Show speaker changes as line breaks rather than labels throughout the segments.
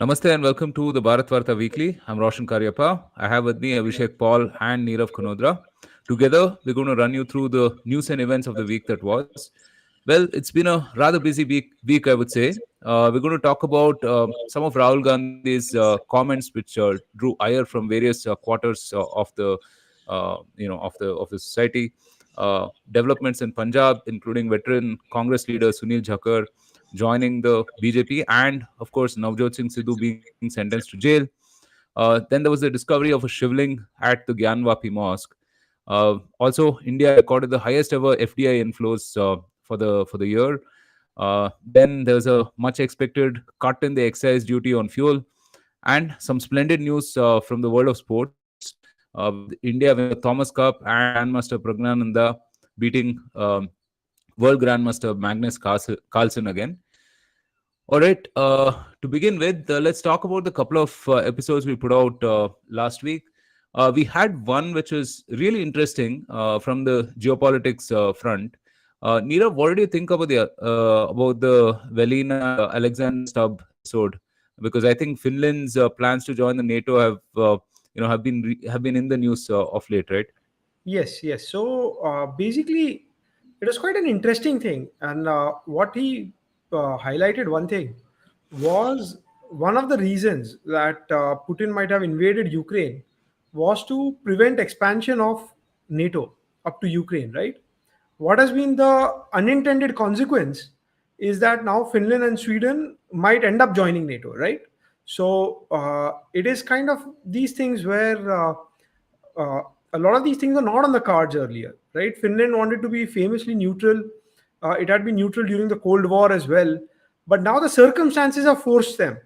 Namaste and welcome to the Bharatvaarta Weekly. I'm Roshan Karyappa. I have with me Abhishek Paul and Neerav Kanodra. Together, we're going to run you through the news and events of the week that was. Well, it's been a rather busy week I would say. We're going to talk about some of Rahul Gandhi's comments, which drew ire from various quarters of the society. Developments in Punjab, including veteran Congress leader Sunil Jakhar joining the BJP, and of course Navjot Sidhu being sentenced to jail. Then there was the discovery of a shivling at the Gyan Vapi Mosque. Also, India recorded the highest ever FDI inflows for the year. Then there was a much expected cut in the excise duty on fuel, and some splendid news from the world of sports. With India winning the Thomas Cup and Grandmaster Pragnananda beating World Grandmaster Magnus Carlsen again. All right. To begin with, let's talk about the couple of episodes we put out last week. We had one which was really interesting from the geopolitics front. Neerav, what did you think about the Velina Alexander Stubb episode? Because I think Finland's plans to join the NATO have been in the news of late, right?
Yes, yes. So basically, it was quite an interesting thing. And what he highlighted, one thing, was one of the reasons that Putin might have invaded Ukraine was to prevent expansion of NATO up to Ukraine, right? What has been the unintended consequence is that now Finland and Sweden might end up joining NATO, right? So it is kind of these things where uh, a lot of these things are not on the cards earlier, right? Finland wanted to be famously neutral. It had been neutral during the Cold War as well, but now the circumstances have forced them.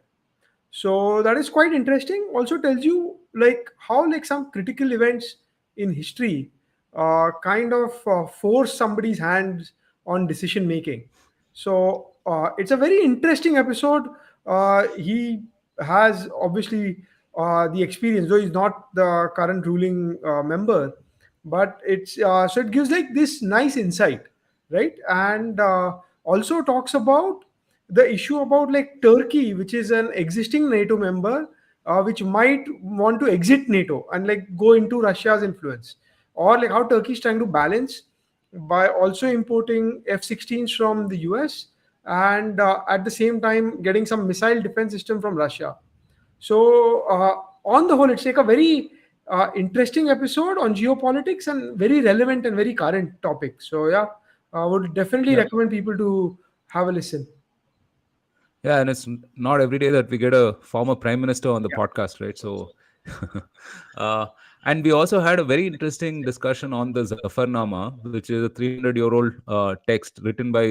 So that is quite interesting. Also tells you like how like some critical events in history kind of force somebody's hands on decision making. So it's a very interesting episode. He has obviously the experience, though he's not the current ruling member, but it's so it gives like this nice insight, right? And also talks about the issue about like Turkey, which is an existing NATO member, which might want to exit NATO and like go into Russia's influence, or like how Turkey is trying to balance by also importing F-16s from the US and at the same time getting some missile defense system from Russia. So on the whole, it's like a very interesting episode on geopolitics and very relevant and very current topic. So yeah, I would definitely
Yeah.
recommend people to have a listen.
Yeah, and it's not every day that we get a former prime minister on the
Yeah.
podcast, right? So, uh, and we also had a very interesting discussion on the Zafarnama, which is a 300-year-old text written by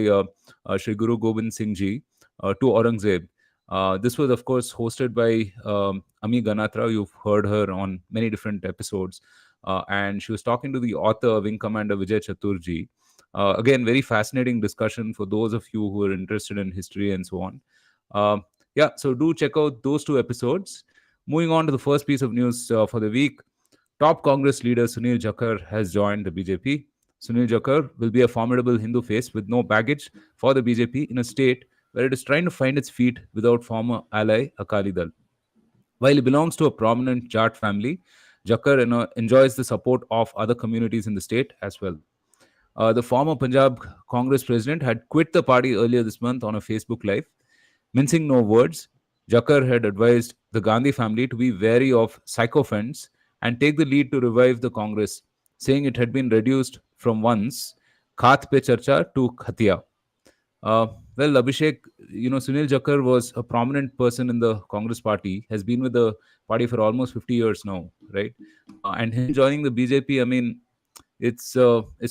Shri Guru Gobind Singh Ji to Aurangzeb. This was, of course, hosted by Ami Ganatra. You've heard her on many different episodes. And she was talking to the author, Wing Commander Vijay Chaturji. Again, very fascinating discussion for those of you who are interested in history and so on. Yeah, so do check out those two episodes. Moving on to the first piece of news for the week. Top Congress leader Sunil Jakhar has joined the BJP. Sunil Jakhar will be a formidable Hindu face with no baggage for the BJP in a state where it is trying to find its feet without former ally Akali Dal. While he belongs to a prominent Jat family, Jakhar enjoys the support of other communities in the state as well. The former Punjab Congress president had quit the party earlier this month on a Facebook Live. Mincing no words, Jakhar had advised the Gandhi family to be wary of sycophants and take the lead to revive the Congress, saying it had been reduced from once Khat Pe Charcha to Khatia. Uh, well, Abhishek, Sunil Jakhar was a prominent person in the Congress party, has been with the party for almost 50 years now, right? And him joining the BJP, I mean, it's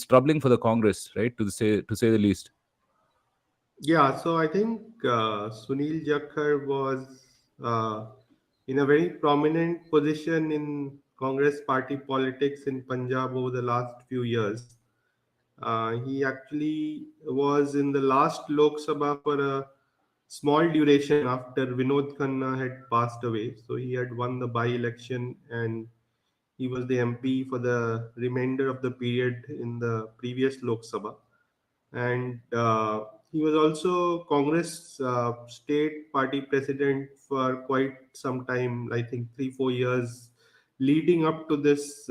troubling for the Congress, right? To say the least.
Yeah, so I think Sunil Jakhar was in a very prominent position in Congress party politics in Punjab over the last few years. He actually was in the last Lok Sabha for a small duration after Vinod Khanna had passed away. So he had won the by-election and he was the MP for the remainder of the period in the previous Lok Sabha. And he was also Congress state party president for quite some time. I think 3 4 years leading up to this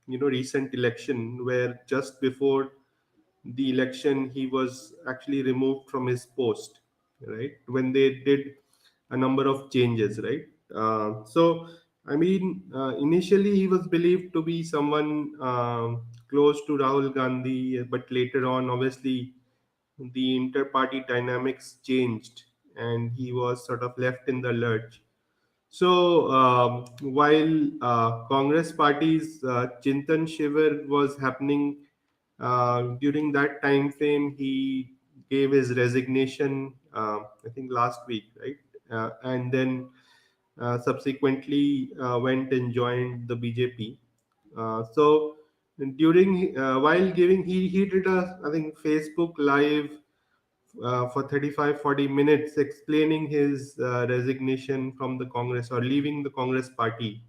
recent election, where just before the election he was actually removed from his post, right, when they did a number of changes, right. So I mean, initially he was believed to be someone close to Rahul Gandhi, but later on, obviously, the inter-party dynamics changed and he was sort of left in the lurch. So while Congress party's Chintan Shivir was happening during that time frame, he gave his resignation, I think last week, right? And then subsequently went and joined the BJP. So during while giving, he did a, I think, Facebook live for 35 40 minutes explaining his resignation from the Congress or leaving the Congress party.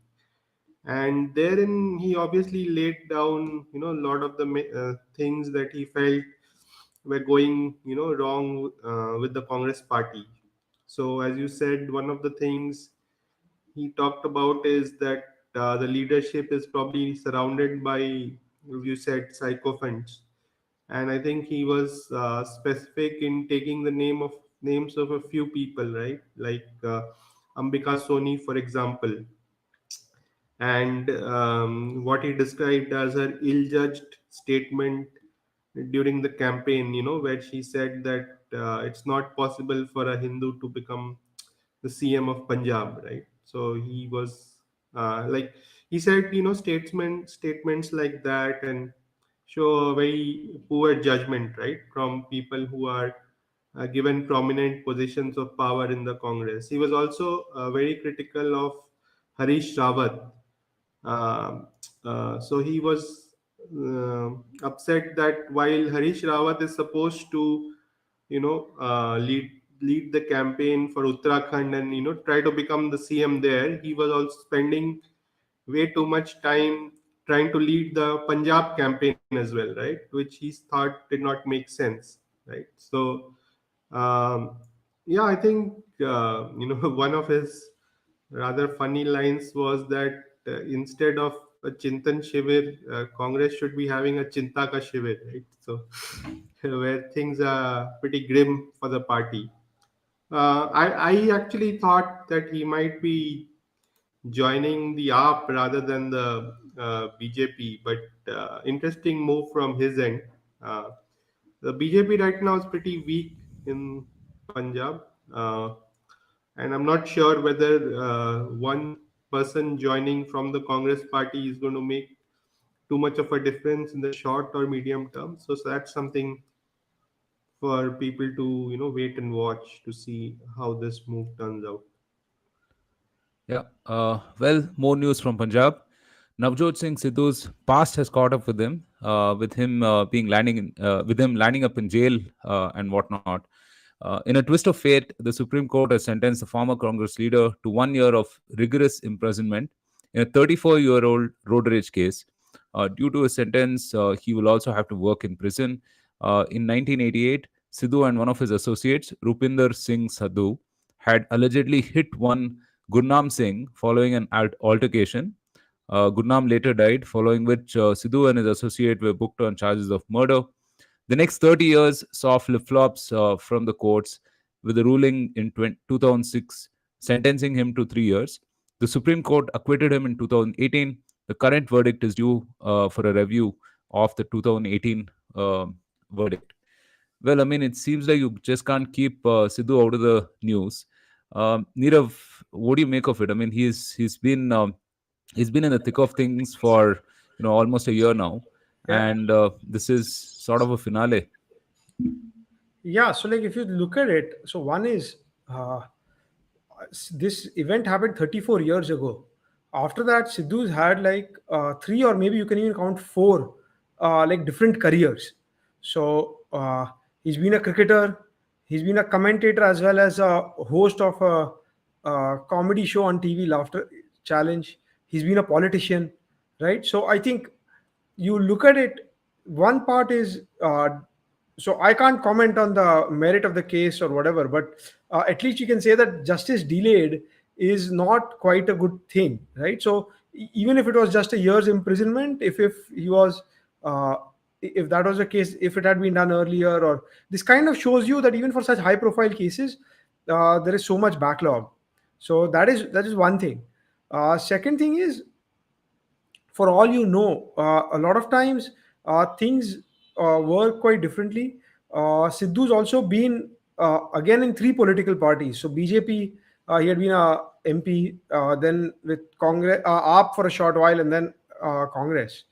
And therein he obviously laid down, a lot of the things that he felt were going, wrong with the Congress party. So as you said, one of the things he talked about is that the leadership is probably surrounded by, as you said, sycophants. And I think he was specific in taking the names of a few people, right? Like Ambika Soni, for example, and what he described as her ill-judged statement during the campaign, where she said that it's not possible for a Hindu to become the CM of Punjab, right? So he was like, he said, statements like that, and show a very poor judgment, right, from people who are given prominent positions of power in the Congress. He was also very critical of Harish Rawat. Um so he was upset that while Harish Rawat is supposed to, lead the campaign for Uttarakhand and try to become the CM there, he was also spending way too much time trying to lead the Punjab campaign as well, right? Which he thought did not make sense, right? So, yeah, I think one of his rather funny lines was that instead of a Chintan Shivir, Congress should be having a Chintaka Shivir, right? So, where things are pretty grim for the party. I actually thought that he might be joining the AAP rather than the BJP, but interesting move from his end. Uh, the BJP right now is pretty weak in Punjab, and I'm not sure whether one person joining from the Congress party is going to make too much of a difference in the short or medium term. So that's something for people to wait and watch to see how this move turns out.
Yeah. Well, more news from Punjab. Navjot Singh Sidhu's past has caught up with him with him landing up in jail and whatnot. In a twist of fate, the Supreme Court has sentenced the former Congress leader to 1 year of rigorous imprisonment in a 34-year-old road rage case. Due to his sentence, he will also have to work in prison. In 1988, Sidhu and one of his associates, Rupinder Singh Sadhu, had allegedly hit one Gurnam Singh following an altercation. Gurnam later died, following which Sidhu and his associate were booked on charges of murder. The next 30 years saw flip flops from the courts, with a ruling in 2006 sentencing him to 3 years. The Supreme Court acquitted him in 2018. The current verdict is due for a review of the 2018 verdict. Well, I mean, it seems like you just can't keep Sidhu out of the news. Nirav, what do you make of it? I mean, he's been in the thick of things for almost a year now,
Yeah.
and this is sort of a finale.
Yeah. So, like, if you look at it, so one is uh, this event happened 34 years ago. After that, Sidhu's had like three, or maybe you can even count four, like different careers. So he's been a cricketer, he's been a commentator as well as a host of a comedy show on TV, Laughter Challenge. He's been a politician, right? So I think you look at it. One part is so I can't comment on the merit of the case or whatever, but at least you can say that justice delayed is not quite a good thing, right? So even if it was just a year's imprisonment, if he was if that was the case, if it had been done earlier, or this kind of shows you that even for such high profile cases, there is so much backlog. So that is one thing. Second thing is, for all you know, a lot of times things work quite differently. Sidhu's also been again in three political parties. So BJP, he had been a MP, then with Congress, AAP for a short while, and then Congress.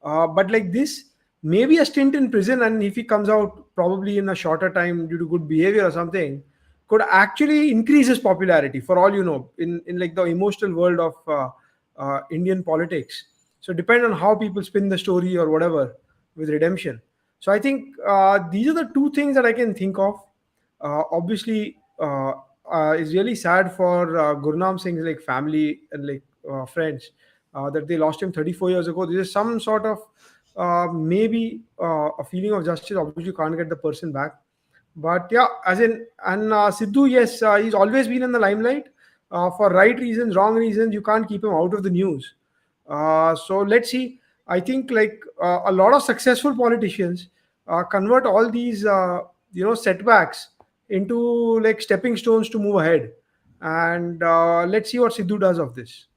But like this, maybe a stint in prison, and if he comes out probably in a shorter time due to good behavior or something, could actually increase his popularity. For all you know, in like the emotional world of Indian politics. So depend on how people spin the story or whatever with redemption. So I think these are the two things that I can think of. Obviously, it's really sad for Gurnam Singh's like family and like friends that they lost him 34 years ago. There is some sort of maybe a feeling of justice. Obviously, you can't get the person back, but yeah, as in, and Sidhu, yes, he's always been in the limelight for right reasons, wrong reasons. You can't keep him out of the news. So let's see. I think like a lot of successful politicians convert all these setbacks into like stepping stones to move ahead. And let's see what Sidhu does of this.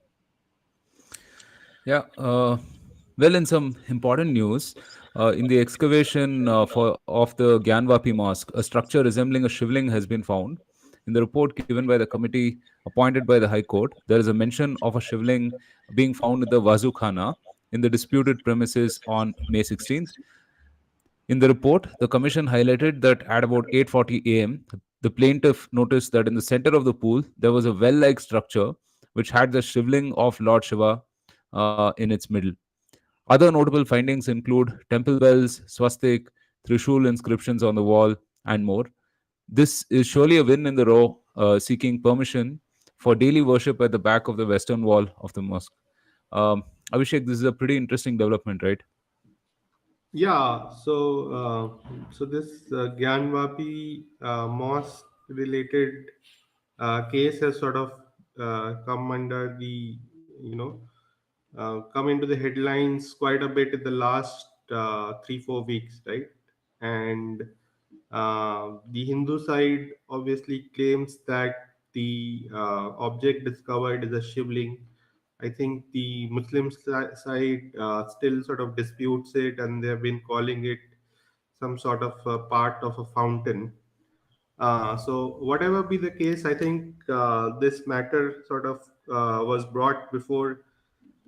Yeah. Well, in some important news, in the excavation of the Gyan Vapi Mosque, a structure resembling a shivling has been found. In the report given by the committee appointed by the High Court, there is a mention of a shivling being found in the Wazu Khana in the disputed premises on May 16th. In the report, the commission highlighted that at about 8:40 a.m., the plaintiff noticed that in the center of the pool there was a well-like structure which had the shivling of Lord Shiva in its middle. Other notable findings include temple bells, swastik, trishul inscriptions on the wall, and more. This is surely a win in the row, seeking permission for daily worship at the back of the western wall of the mosque. Abhishek, this is a pretty interesting development, right?
Yeah, so this Gyan Vapi mosque related case has sort of come under the, come into the headlines quite a bit in the last 3 4 weeks, right? And the Hindu side obviously claims that the object discovered is a shivling. I think the Muslim side still sort of disputes it, and they've been calling it some sort of part of a fountain. So, whatever be the case, I think this matter sort of was brought before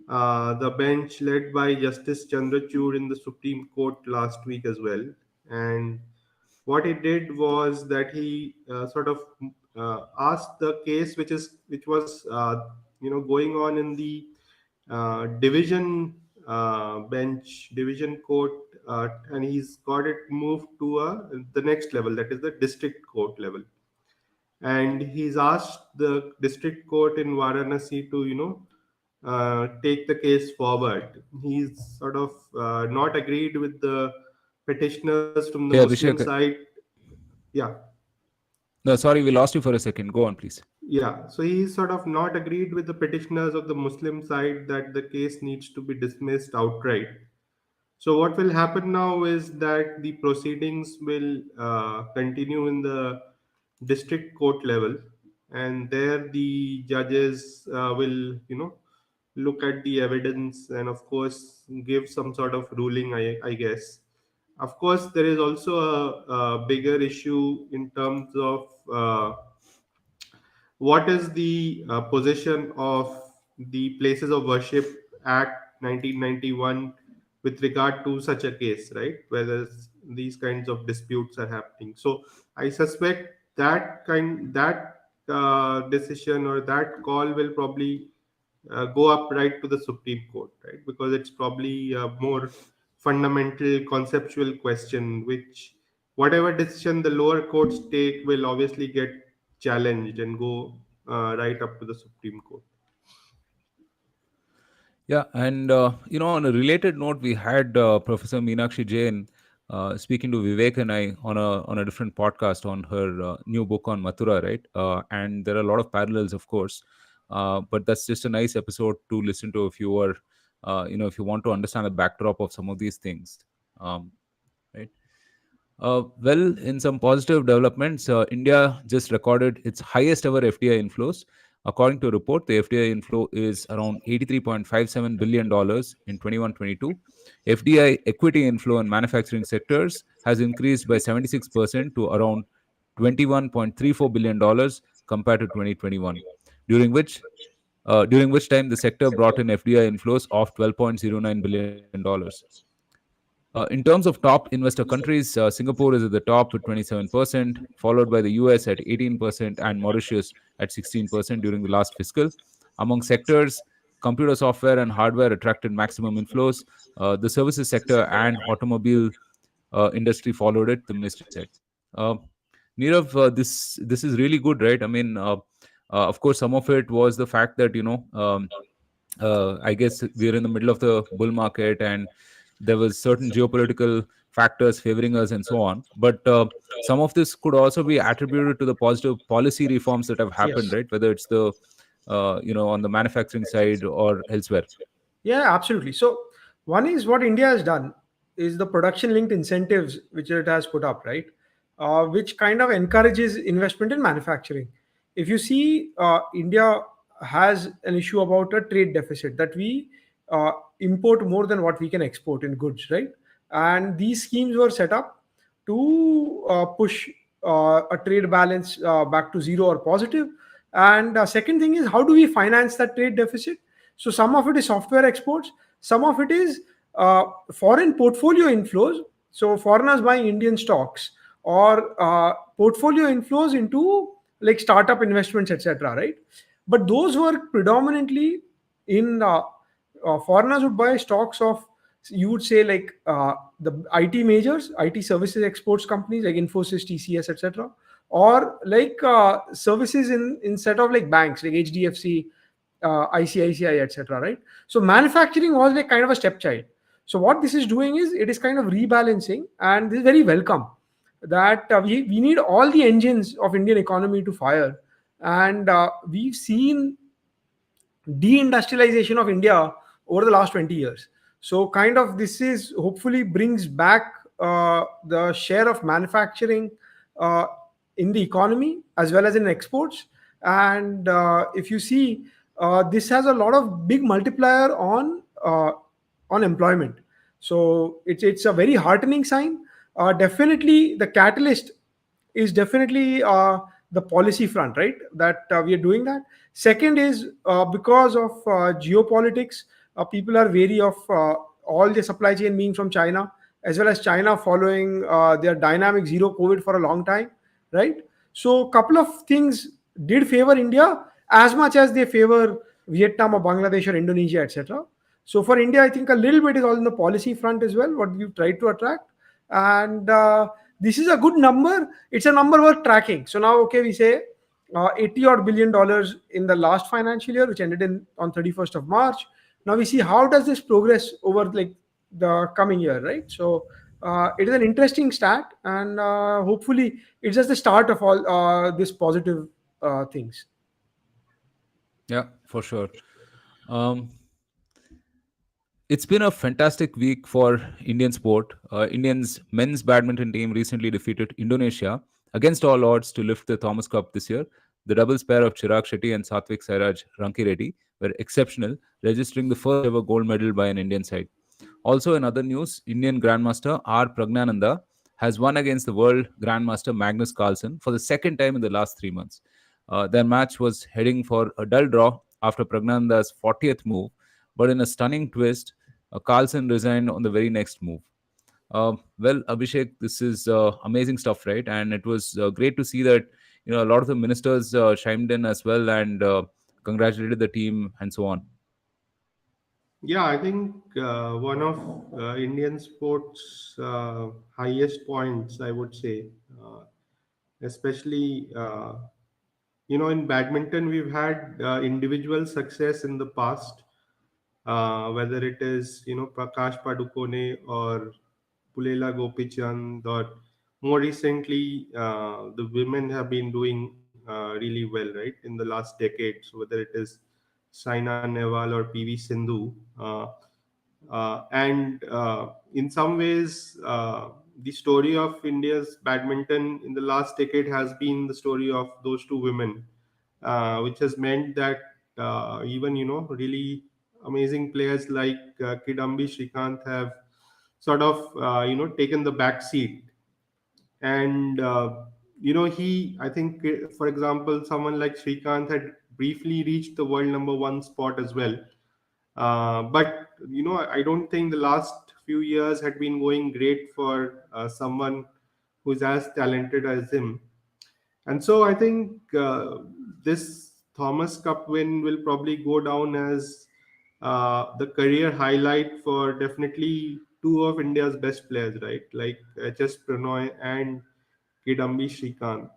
the bench led by Justice Chandrachud in the Supreme Court last week as well. And what he did was that he sort of asked the case which was going on in the division bench, division court, and he's got it moved to the next level, that is the district court level. And he's asked the district court in Varanasi to take the case forward. He's sort of not agreed with the petitioners from the
Hey,
Muslim
Abhishek.
side. Yeah,
No, sorry, we lost you for a second. Go on, please.
yeah. So he sort of not agreed with the petitioners of the Muslim side that the case needs to be dismissed outright. So what will happen now is that the proceedings will continue in the district court level, and there the judges will, look at the evidence and, of course, give some sort of ruling. I guess. Of course, there is also a bigger issue in terms of what is the position of the Places of Worship Act 1991 with regard to such a case, right? Whether these kinds of disputes are happening. So I suspect that decision or that call will probably go up right to the Supreme Court, right? Because it's probably a more fundamental conceptual question, which whatever decision the lower courts take will obviously get challenged and go right up to the Supreme Court.
Yeah, and on a related note, we had Professor Meenakshi Jain speaking to Vivek and I on a different podcast on her new book on Mathura, right? And there are a lot of parallels, of course, but that's just a nice episode to listen to if you are, if you want to understand the backdrop of some of these things, right? Well, in some positive developments, India just recorded its highest ever FDI inflows. According to a report, the FDI inflow is around $83.57 billion in 21-22. FDI equity inflow in manufacturing sectors has increased by 76% to around $21.34 billion compared to 2021, during which during which time the sector brought in FDI inflows of $12.09 billion. In terms of top investor countries, Singapore is at the top with 27%, followed by the US at 18% and Mauritius at 16% during the last fiscal. Among sectors, computer software and hardware attracted maximum inflows. The services sector and automobile industry followed it, the ministry said. Uh, Nirav, this is really good, right? I mean, of course, some of it was the fact that I guess we're in the middle of the bull market and there was certain geopolitical factors favoring us and so on. But some of this could also be attributed to the positive policy reforms that have happened,
Yes.
right? Whether it's the on the manufacturing side or elsewhere.
Yeah, absolutely. So one is what India has done is the production linked incentives which it has put up, right? Which kind of encourages investment in manufacturing. If you see, India has an issue about a trade deficit that we uh, import more than what we can export in goods, right? And these schemes were set up to push a trade balance back to zero or positive. And second thing is, how do we finance that trade deficit? So some of it is software exports, some of it is foreign portfolio inflows. So foreigners buying Indian stocks or portfolio inflows into like startup investments, etc. Right? But those were predominantly in foreigners would buy stocks of, you would say, like the IT majors, IT services exports companies like Infosys, TCS, etc., or like services in instead of like banks like HDFC, ICICI, etc. Right? So manufacturing was like kind of a stepchild. So what this is doing is it is kind of rebalancing, and this is very welcome. That we need all the engines of Indian economy to fire, and we've seen deindustrialization of India over the last 20 years. So kind of this is hopefully brings back the share of manufacturing uh, in the economy as well as in exports. And if you see, this has a lot of big multiplier on employment. So it's a very heartening sign. Definitely the catalyst is definitely the policy front, right? That we are doing that. Second is because of geopolitics, people are wary of all the supply chain being from China, as well as China following their dynamic zero COVID for a long time, right? So, couple of things did favor India as much as they favor Vietnam or Bangladesh or Indonesia, etc. So, for India, I think a little bit is all in the policy front as well, what we've tried to attract. And this is a good number. It's a number worth tracking. So now, okay, we say 80 odd billion dollars in the last financial year, which ended in on 31st of March. Now we see how does this progress over like the coming year, right? So it is an interesting stat, and hopefully it's just the start of all this positive things.
Yeah, for sure. Um, it's been a fantastic week for Indian sport. Indians men's badminton team recently defeated Indonesia against all odds to lift the Thomas Cup this year. The doubles pair of Chirag Shetty and Satvik Sairaj Rankireddy were exceptional, registering the first ever gold medal by an Indian side. Also, in other news, Indian Grandmaster R. Pragnananda has won against the world Grandmaster Magnus Carlsen for the second time in the last 3 months. Their match was heading for a dull draw after Pragnananda's 40th move, but in a stunning twist, Carlsen resigned on the very next move. Well, Abhishek, this is amazing stuff, right? And it was great to see that a lot of the ministers chimed in as well and congratulated the team and so on.
Yeah, I think one of Indian sports highest points, I would say, especially in badminton, we've had individual success in the past, whether it is Prakash Padukone or Pulela Gopichand, or more recently, the women have been doing really well, right, in the last decade. So whether it is Saina Nehwal or PV Sindhu, and in some ways, the story of India's badminton in the last decade has been the story of those two women, which has meant that even really amazing players like Kidambi Shrikant have sort of taken the back seat. And he, I think, for example, someone like Shrikant had briefly reached the world number one spot as well, but I don't think the last few years had been going great for someone who's as talented as him. And so I think this Thomas Cup win will probably go down as the career highlight for definitely two of India's best players, right? Like HS Pranoy and Kidambi Shrikant.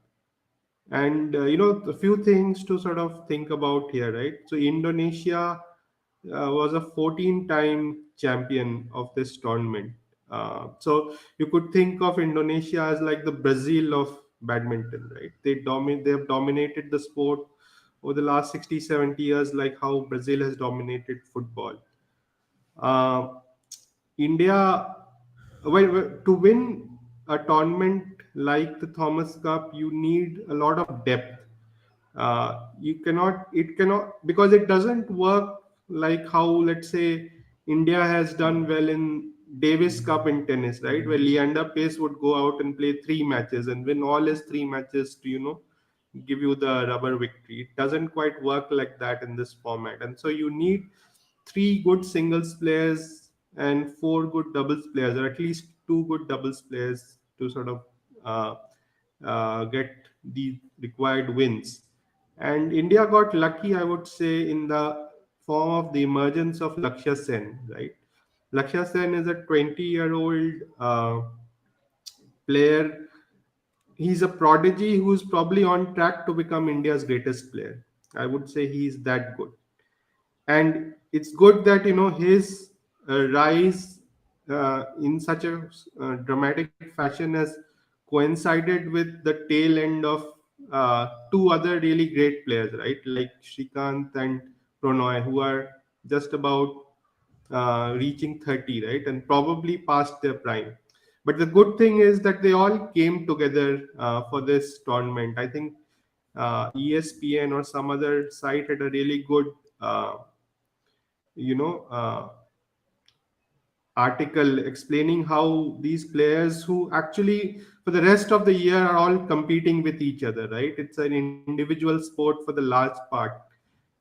And a few things to sort of think about here, right? So Indonesia was a 14-time champion of this tournament. So you could think of Indonesia as like the Brazil of badminton, right? They have dominated the sport over the last 60, 70 years, like how Brazil has dominated football. Uh, India, to win a tournament like the Thomas Cup, you need a lot of depth. It cannot, because it doesn't work like how, let's say, India has done well in Davis Cup in tennis, right? Where Leander Pace would go out and play three matches and win all his three matches to, give you the rubber victory. It doesn't quite work like that in this format. And so you need three good singles players and four good doubles players, or at least two good doubles players to sort of uh, get the required wins. And India got lucky, I would say, in the form of the emergence of Lakshya Sen, right? Lakshya Sen is a 20-year-old player. He's a prodigy who's probably on track to become India's greatest player. I would say he's that good. And it's good that his rise in such a dramatic fashion has coincided with the tail end of two other really great players, right? Like Shrikant and Pranoy, who are just about reaching 30, right? And probably past their prime. But the good thing is that they all came together for this tournament. I think ESPN or some other site had a really good you know uh, article explaining how these players, who actually for the rest of the year are all competing with each other, right? It's an individual sport for the large part,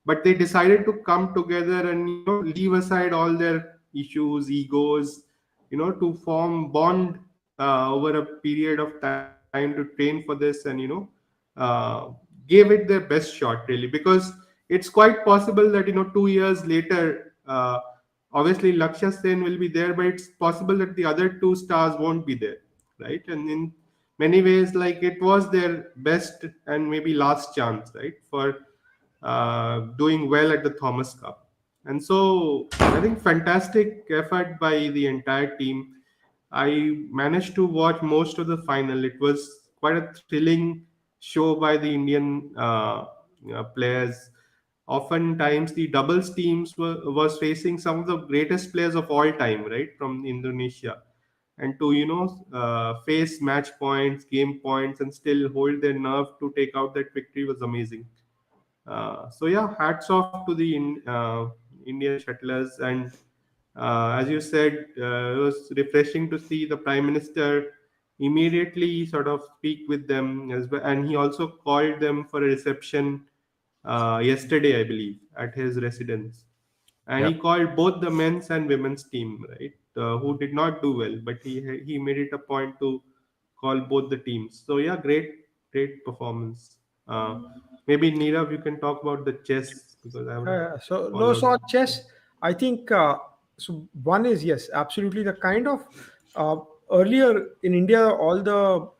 but they decided to come together and leave aside all their issues, egos, to form bond over a period of time to train for this, and uh, gave it their best shot, really, because it's quite possible that 2 years later, obviously Lakshya Sen will be there, but it's possible that the other two stars won't be there, right? And in many ways, like, it was their best and maybe last chance, right, for doing well at the Thomas Cup. And so I think fantastic effort by the entire team. I managed to watch most of the final. It was quite a thrilling show by the Indian players. Oftentimes, the doubles teams was facing some of the greatest players of all time, right, from Indonesia, and to face match points, game points, and still hold their nerve to take out that victory was amazing. So yeah, hats off to the Indian shuttlers. And as you said, it was refreshing to see the Prime Minister immediately sort of speak with them as well, and he also called them for a reception yesterday, I believe, at his residence. And he
Yep.
called both the men's and women's team, right, who did not do well, but he made it a point to call both the teams. So yeah, great performance. Maybe Neerav, you can talk about the chess, because I haven't
So no, so
followed.
on chess, I think so. One is, yes, absolutely, the kind of uh, earlier in India, all the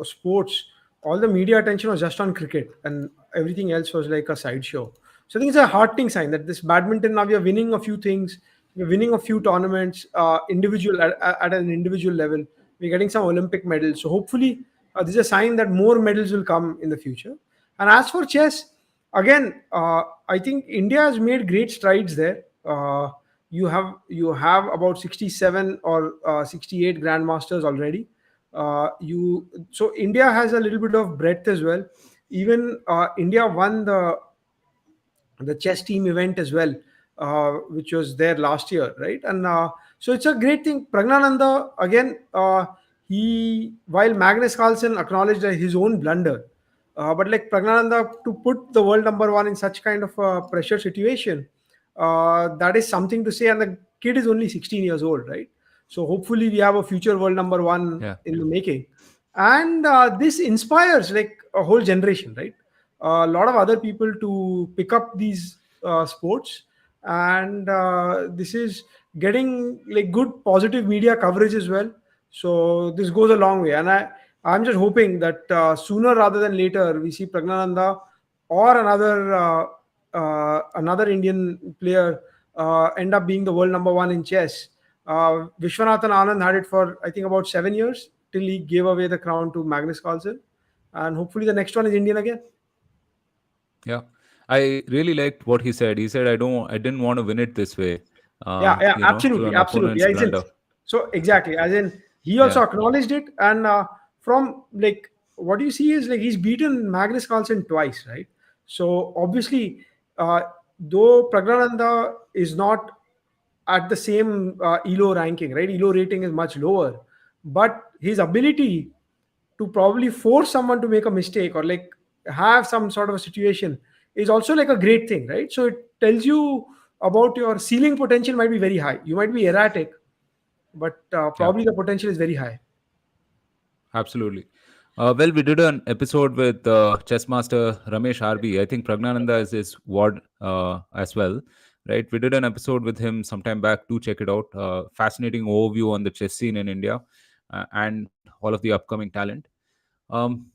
sports, all the media attention was just on cricket, and everything else was like a sideshow. So I think it's a heartening sign that this badminton, now we are winning a few things. We're winning a few tournaments, individual at an individual level. We're getting some Olympic medals. So hopefully, this is a sign that more medals will come in the future. And as for chess, again, I think India has made great strides there. You have about 67 or 68 grandmasters already. You So India has a little bit of breadth as well. Even India won the chess team event as well, which was there last year, right? And so it's a great thing. Pragnananda, again, while Magnus Carlsen acknowledged his own blunder, but like Pragnananda, to put the world number one in such kind of a pressure situation, that is something to say. And the kid is only 16 years old, right? So hopefully we have a future world number one
Yeah.
in the making. And this inspires like a whole generation, right? A lot of other people to pick up these sports, and this is getting like good positive media coverage as well. So this goes a long way, and I'm just hoping that sooner rather than later we see Pragnananda or another Indian player end up being the world number one in chess. Vishwanathan Anand had it for I think about 7 years till he gave away the crown to Magnus Carlsen, and hopefully the next one is Indian again.
Yeah, I really liked what he said. He said, I didn't want to win it this way,
Yeah,
through
absolutely,
an
absolutely.
opponent's
Yeah, isn't
blunder.
so exactly. As in, he
Yeah,
also acknowledged it, and from like what you see is like he's beaten Magnus Carlsen twice, right? So obviously, uh, though Pragnananda is not at the same ELO ranking, right? ELO rating is much lower, but his ability to probably force someone to make a mistake or like have some sort of a situation is also like a great thing, right? So it tells you about your ceiling potential might be very high. You might be erratic, but
yeah,
probably the potential is very high.
absolutely. Well, we did an episode with chess master Ramesh RB. I think Pragnananda is his ward as well, right? We did an episode with him sometime back. Do check it out. Fascinating overview on the chess scene in India and all of the upcoming talent. Um,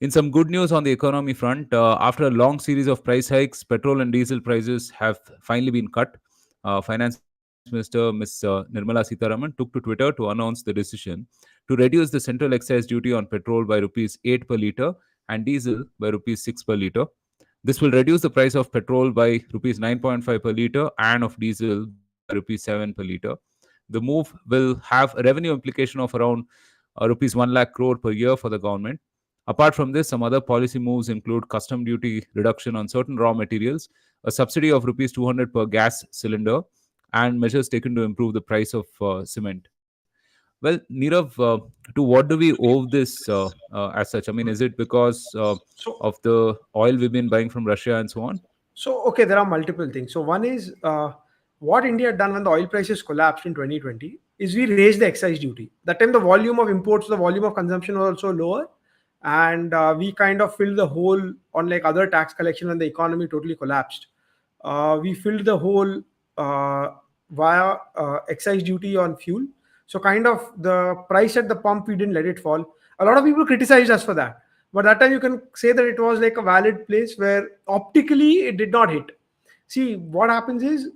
in some good news on the economy front, after a long series of price hikes, petrol and diesel prices have finally been cut. Finance Minister Ms. Nirmala Sitaraman took to Twitter to announce the decision to reduce the central excise duty on petrol by rupees 8 per liter and diesel by rupees 6 per liter. This will reduce the price of petrol by rupees 9.5 per liter and of diesel by rupees 7 per liter. The move will have a revenue implication of around rupees 1 lakh crore per year for the government. Apart from this, some other policy moves include custom duty reduction on certain raw materials, a subsidy of rupees 200 per gas cylinder, and measures taken to improve the price of cement. Well, Nirav, to what do we owe this as such? I mean, is it because
So
of the oil we've been buying from Russia and so on?
So, okay, there are multiple things. So, one is what India had done when the oil prices collapsed in 2020 is we raised the excise duty. That time, the volume of imports, the volume of consumption was also lower. And we kind of filled the hole on like other tax collection when the economy totally collapsed. We filled the hole via excise duty on fuel. So, kind of the price at the pump, we didn't let it fall. A lot of people criticized us for that, but that time you can say that it was like a valid place where optically it did not hit. See, what happens is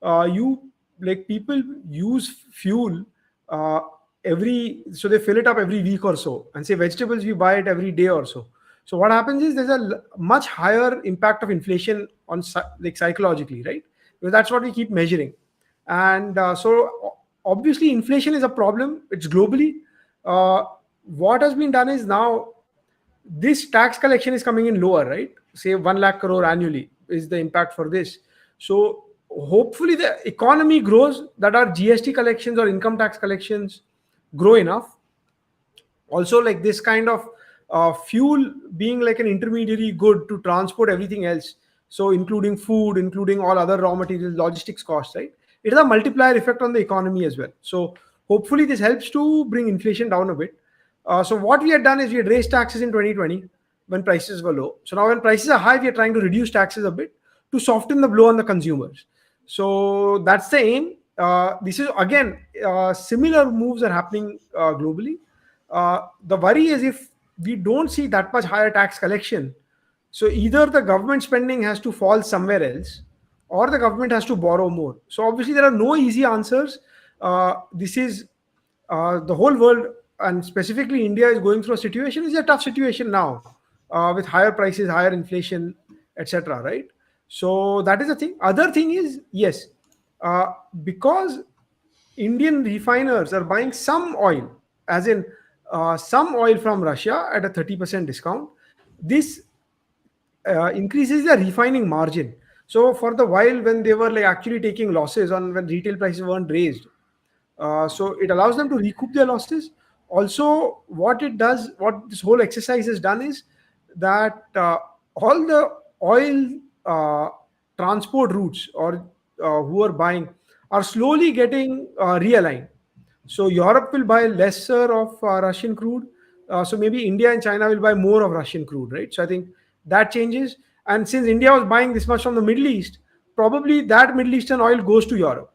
you like people use fuel uh, so they fill it up every week or so, and say vegetables we buy it every day or so. So what happens is there's a much higher impact of inflation on like psychologically, right? Because that's what we keep measuring. And obviously inflation is a problem. It's globally. uh, what has been done is now this tax collection is coming in lower, right? Say 1 lakh crore annually is the impact for this. So hopefully the economy grows, that our GST collections or income tax collections grow enough. Also, like this kind of fuel being like an intermediary good to transport everything else, so including food, including all other raw materials, logistics costs, right? It is a multiplier effect on the economy as well. So hopefully this helps to bring inflation down a bit. So what we had done is we had raised taxes in 2020 when prices were low. So now when prices are high, we are trying to reduce taxes a bit to soften the blow on the consumers. So that's the aim. This is again similar moves are happening globally. The worry is if we don't see that much higher tax collection, so either the government spending has to fall somewhere else, or the government has to borrow more. So obviously there are no easy answers. This is the whole world, and specifically India, is going through a situation. It's a tough situation now, with higher prices, higher inflation, etc. Right? So that is the thing. Other thing is, yes, uh, because Indian refiners are buying some oil, as in some oil from Russia at a 30% discount. This increases the refining margin. So for the while when they were like actually taking losses on when retail prices weren't raised, so it allows them to recoup their losses. Also, what it does, what this whole exercise has done is that all the oil uh, transport routes, or who are buying, are slowly getting realigned. So Europe will buy lesser of Russian crude. So maybe India and China will buy more of Russian crude, right? So I think that changes. And since India was buying this much from the Middle East, probably that Middle Eastern oil goes to Europe.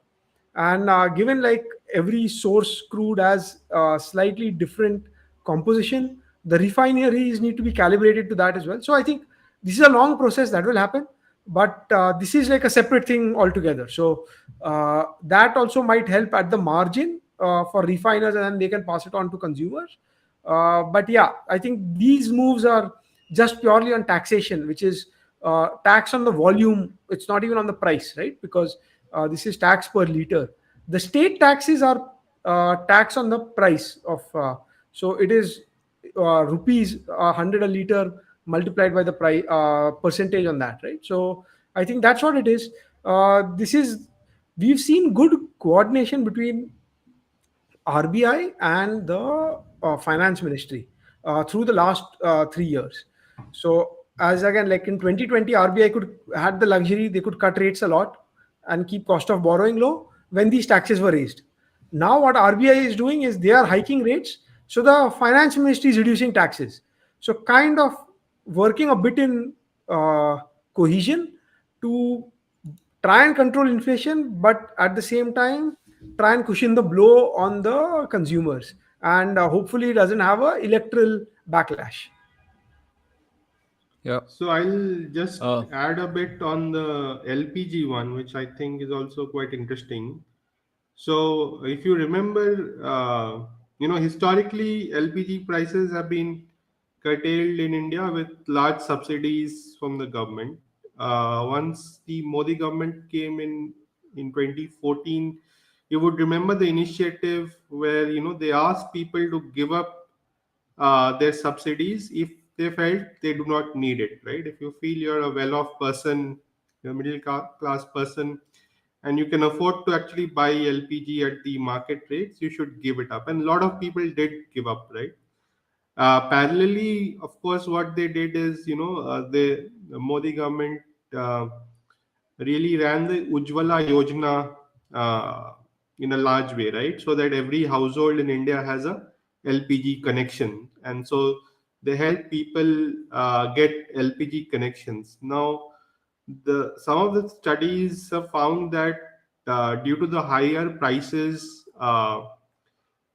And given like every source crude has slightly different composition, the refineries need to be calibrated to that as well. So I think this is a long process that will happen, but this is like a separate thing altogether. So that also might help at the margin for refiners, and then they can pass it on to consumers. But yeah, I think these moves are just purely on taxation, which is tax on the volume. It's not even on the price, right? Because this is tax per liter. The state taxes are tax on the price of. So it is rupees 100 a liter multiplied by the price percentage on that, right? So I think that's what it is. This is We've seen good coordination between RBI and the finance ministry through the last 3 years. So as again, like in 2020, RBI could had the luxury, they could cut rates a lot and keep cost of borrowing low when these taxes were raised. Now what RBI is doing is they are hiking rates, so the finance ministry is reducing taxes. So kind of working a bit in cohesion to try and control inflation, but at the same time try and cushion the blow on the consumers, and hopefully it doesn't have a electoral backlash.
Yeah.
So I'll just
Uh,
add a bit on the LPG one, which I think is also quite interesting. So if you remember, historically LPG prices have been curtailed in India with large subsidies from the government. Once the Modi government came in 2014, you would remember the initiative where they asked people to give up their subsidies if they felt they do not need it, right? If you feel you're a well-off person, you're a middle class person, and you can afford to actually buy LPG at the market rates, you should give it up. And a lot of people did give up, right? Parallelly, of course, what they did is, the Modi government uh, really ran the Ujjwala Yojana in a large way, right? So that every household in India has a LPG connection, and so they help people get LPG connections. Now, the some of the studies have found that due to the higher prices,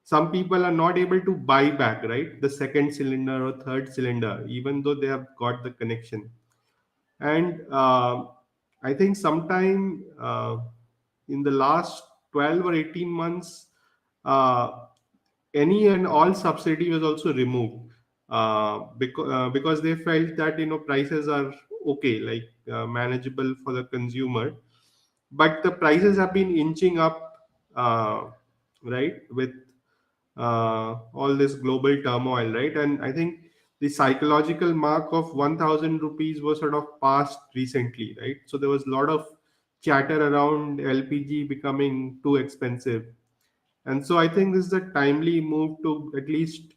some people are not able to buy back, right, the second cylinder or third cylinder, even though they have got the connection. And I think sometime in the last 12 or 18 months, uh, any and all subsidy was also removed, because they felt that prices are okay, like manageable for the consumer. But the prices have been inching up, right, with all this global turmoil, right? And I think the psychological mark of 1000 rupees was sort of passed recently, right? So there was a lot of chatter around LPG becoming too expensive. And so I think this is a timely move to at least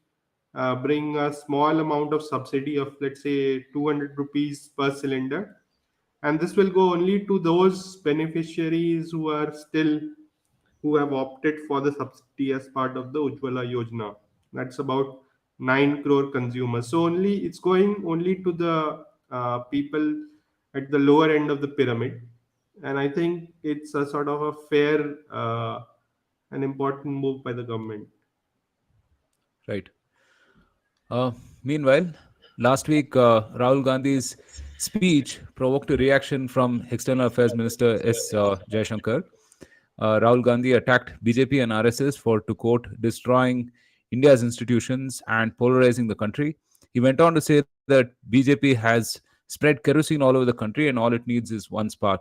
bring a small amount of subsidy of, let's say, 200 rupees per cylinder. And this will go only to those beneficiaries who have opted for the subsidy as part of the Ujjwala Yojana. That's about 9 crore consumers. So only it's going only to the people at the lower end of the pyramid. And I think it's a sort of a fair and important move by the government.
right. Uh, Meanwhile, last week, Rahul Gandhi's speech provoked a reaction from External Affairs Minister S. Jaishankar. Rahul Gandhi attacked BJP and RSS for, to quote, destroying India's institutions and polarizing the country. He went on to say that BJP has spread kerosene all over the country and all it needs is one spark.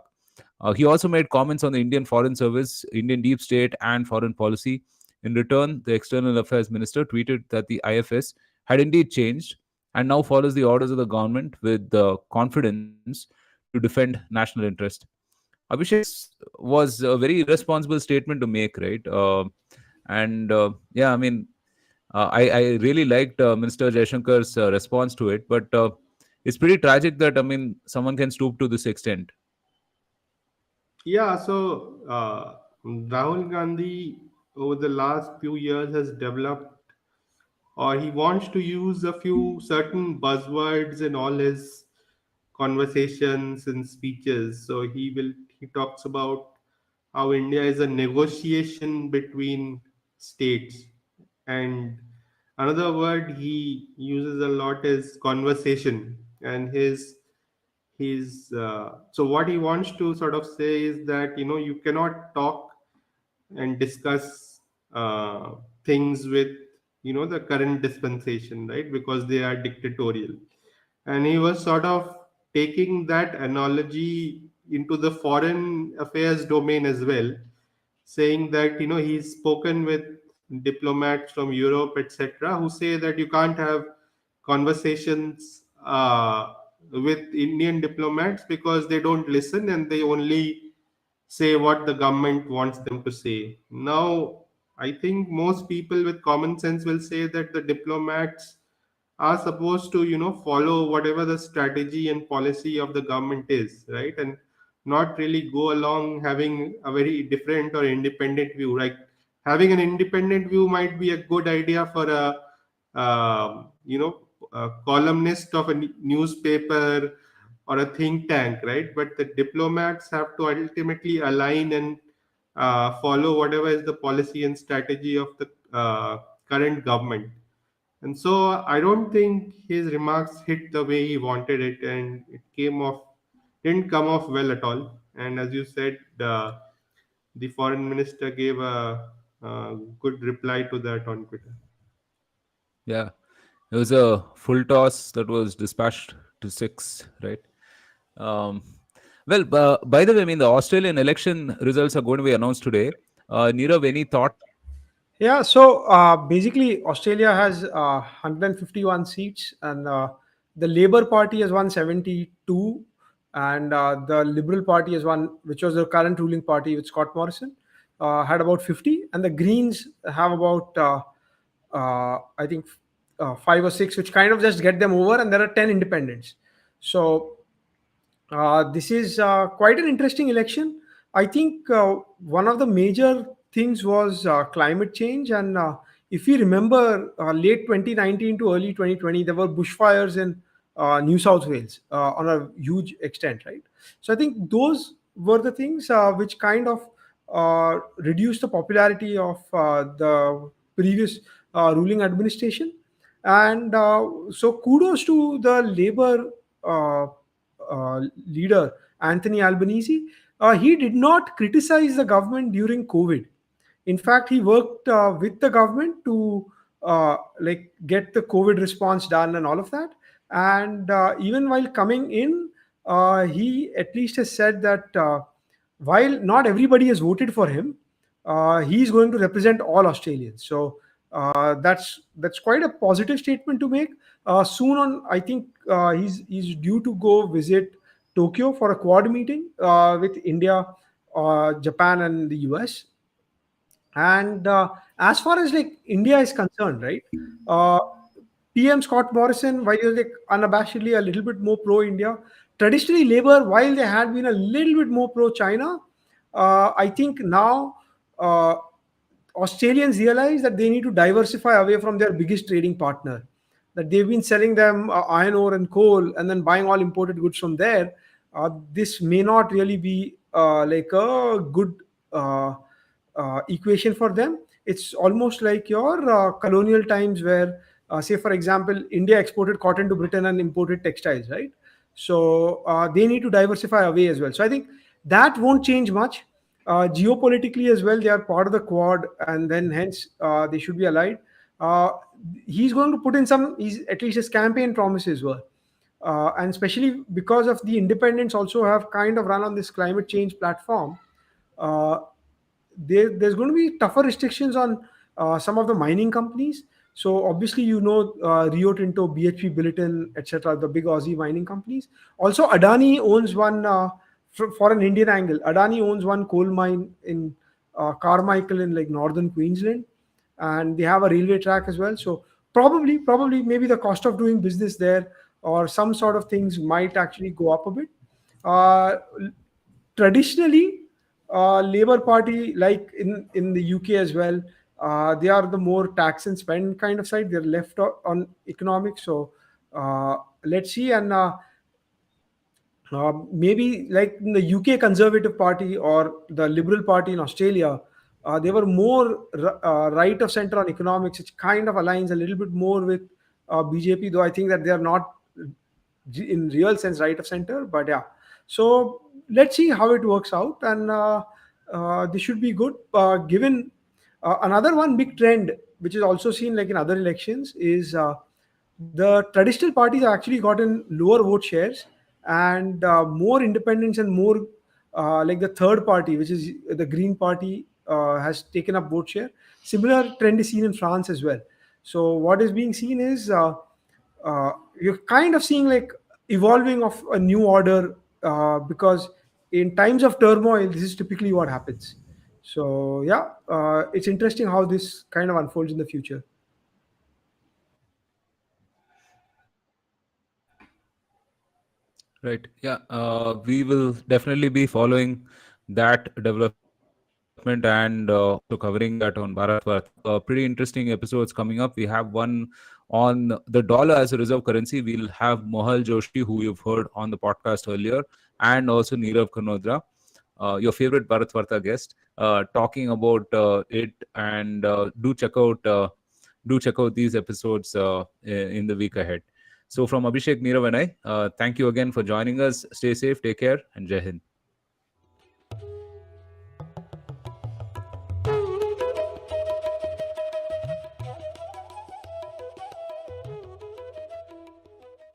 He also made comments on the Indian Foreign Service, Indian deep state, and foreign policy. In return, the External Affairs Minister tweeted that the IFS had indeed changed and now follows the orders of the government with confidence to defend national interest. Abhishek's was a very irresponsible statement to make, right? Yeah, I mean, I really liked Minister Jaishankar's response to it, but it's pretty tragic that, I mean, someone can stoop to this extent.
Yeah, so Rahul Gandhi over the last few years has developed, or he wants to use a few certain buzzwords in all his conversations and speeches. So he talks about how India is a negotiation between states, and another word he uses a lot is conversation. And his so what he wants to sort of say is that you cannot talk and discuss things with the current dispensation, right? Because they are dictatorial. And he was sort of taking that analogy into the foreign affairs domain as well, saying that he's spoken with diplomats from Europe, etc., who say that you can't have conversations with Indian diplomats because they don't listen and they only say what the government wants them to say. Now, I think most people with common sense will say that the diplomats are supposed to follow whatever the strategy and policy of the government is, right? And not really go along having a very different or independent view. Like having an independent view might be a good idea for a columnist of a newspaper or a think tank, right? But the diplomats have to ultimately align and follow whatever is the policy and strategy of the current government. And so I don't think his remarks hit the way he wanted it, and it didn't come off well at all. And as you said, the foreign minister gave a good reply to that on Twitter.
Yeah, it was a full toss that was dispatched to six, right? Um, well, by the way, I mean, the Australian election results are going to be announced today. Nirav, any thoughts?
Yeah, so basically, Australia has 151 seats, and the Labour Party has won 72, and the Liberal Party has won, which was the current ruling party with Scott Morrison, had about 50, and the Greens have about, I think, five or six, which kind of just get them over, and there are 10 independents. So this is quite an interesting election. I think one of the major things was climate change. And if you remember, late 2019 to early 2020, there were bushfires in New South Wales on a huge extent, right? So I think those were the things which kind of reduced the popularity of the previous ruling administration. And so kudos to the Labour leader, Anthony Albanese. He did not criticize the government during COVID. In fact, he worked with the government to like get the COVID response done and all of that. And even while coming in, he at least has said that while not everybody has voted for him, he's going to represent all Australians. So that's quite a positive statement to make. Soon on, I think he's due to go visit Tokyo for a quad meeting with India, Japan, and the US. And as far as like India is concerned, right? Uh, PM Scott Morrison, while he was like unabashedly a little bit more pro India, traditionally Labour, while they had been a little bit more pro China, I think now Australians realize that they need to diversify away from their biggest trading partner. That they've been selling them iron ore and coal and then buying all imported goods from there. This may not really be like a good equation for them. It's almost like your colonial times where, say, for example, India exported cotton to Britain and imported textiles, right? So they need to diversify away as well. So I think that won't change much. Geopolitically as well, they are part of the Quad, and then hence they should be allied. Uh, he's going to put in some, he's, at least his campaign promises were. And especially because of the independents also have kind of run on this climate change platform, uh, there's going to be tougher restrictions on some of the mining companies. So obviously, Rio Tinto, BHP Billiton, etc., the big Aussie mining companies. Also, Adani owns one, for an Indian angle. Adani owns one coal mine in Carmichael in like northern Queensland, and they have a railway track as well. So probably, maybe the cost of doing business there or some sort of things might actually go up a bit. Uh, Traditionally, Labour Party, like in the UK as well, they are the more tax and spend kind of side. They're left on economics. So let's see. And maybe like in the UK Conservative Party or the Liberal Party in Australia, they were more right of center on economics, which kind of aligns a little bit more with BJP, though I think that they are not in real sense right of center. But yeah, so let's see how it works out, and this should be good. Given another one big trend, which is also seen like in other elections, is the traditional parties have actually gotten lower vote shares, and more independents and more like the third party, which is the Green Party, has taken up vote share. Similar trend is seen in France as well. So what is being seen is you're kind of seeing like evolving of a new order, because in times of turmoil, this is typically what happens. So yeah, it's interesting how this kind of unfolds in the future.
Right. Yeah. We will definitely be following that development and also covering that on Bharatvaarta. Pretty interesting episodes coming up. We have one on the dollar as a reserve currency. We'll have Mohal Joshi, who you've heard on the podcast earlier, and also Nirav Kanodra, your favorite Bharatvaarta guest, talking about it. And do check out these episodes in the week ahead. So from Abhishek, Nirav, and I, thank you again for joining us. Stay safe, take care, and Jai Hind.